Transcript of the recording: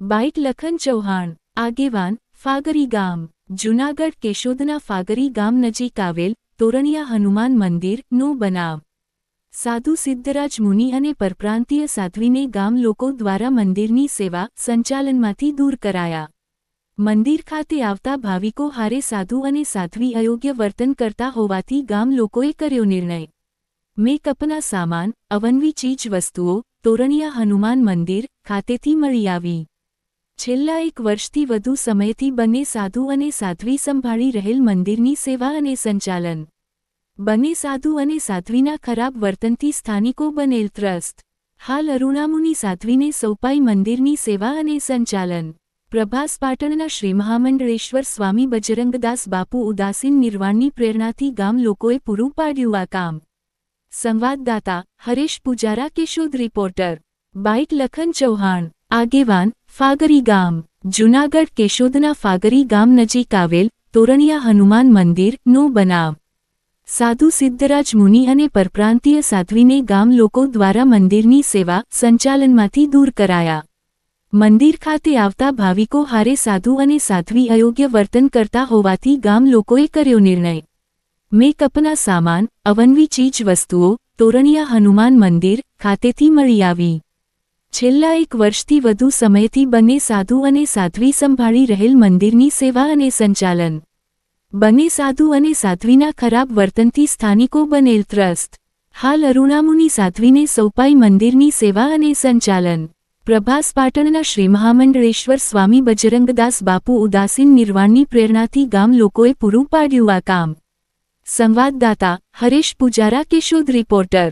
Byte Lakhan Chauhan, આગેવાન, ફાગરી ગામ. જૂનાગઢ કેશોદના ફાગરી ગામ નજીક આવેલ તોરણિયા હનુમાન મંદિરનો બનાવ. સાધુ સિદ્ધરાજ મુનિ અને પરપ્રાંતીય સાધ્વીને ગામ લોકો દ્વારા મંદિરની સેવા સંચાલનમાંથી દૂર કરાયા. મંદિર ખાતે આવતા ભાવિકો હારે સાધુ અને સાધ્વી અયોગ્ય વર્તન કરતા હોવાથી ગામ લોકોએ કર્યો નિર્ણય. મેકઅપના સામાન, અવનવી ચીજ વસ્તુઓ તોરણિયા હનુમાન મંદિર ખાતેથી મળી આવી. છેલ્લા 1 વર્ષથી વધુ સમયથી બંને સાધુ અને સાધ્વી સંભાળી રહેલ મંદિરની સેવા અને સંચાલન. બંને સાધુ અને સાધ્વીના ખરાબ વર્તનથી સ્થાનિકો બનેલ ત્રસ્ત. હાલ અરુણામુનિ સાધ્વીને સોંપાઈ મંદિરની સેવા અને સંચાલન. પ્રભાસ પાટણના શ્રી મહામંડળેશ્વર સ્વામી બજરંગદાસ બાપુ ઉદાસીન નિર્વાણની પ્રેરણાથી ગામ લોકોએ પૂરું પાડ્યું આ કામ. સંવાદદાતા હરેશ પૂજારા, કેશોદ. રિપોર્ટર બાઇટ લખન ચૌહાણ, આગેવાન, ફાગરી ગામ. જૂનાગઢ કેશોદના ફાગરી ગામ નજીક આવેલ તોરણિયા હનુમાન મંદિરનો બનાવ. સાધુ સિદ્ધરાજ મુનિ અને પરપ્રાંતીય સાધ્વીને ગામ લોકો દ્વારા મંદિરની સેવા સંચાલનમાંથી દૂર કરાયા. મંદિર ખાતે આવતા ભાવિકો હારે સાધુ અને સાધ્વી અયોગ્ય વર્તન કરતા હોવાથી ગામ લોકોએ કર્યો નિર્ણય. મેકઅપના સામાન, અવનવી ચીજ વસ્તુઓ તોરણિયા હનુમાન મંદિર ખાતેથી મળી આવી. છેલ્લા 1 વર્ષથી વધુ સમયથી બંને સાધુ અને સાધ્વી સંભાળી રહેલ મંદિરની સેવા અને સંચાલન. બંને સાધુ અને સાધ્વીના ખરાબ વર્તનથી સ્થાનિકો બનેલ ત્રસ્ત. હાલ અરુણામુનિ સાધ્વીને સોંપાઈ મંદિરની સેવા અને સંચાલન. પ્રભાસ પાટણના શ્રી મહામંડળેશ્વર સ્વામી બજરંગદાસ બાપુ ઉદાસીન નિર્વાણની પ્રેરણાથી ગામ લોકોએ પૂરું પાડ્યું આ કામ. સંવાદદાતા હરેશ પૂજારા, કેશોદ. રિપોર્ટર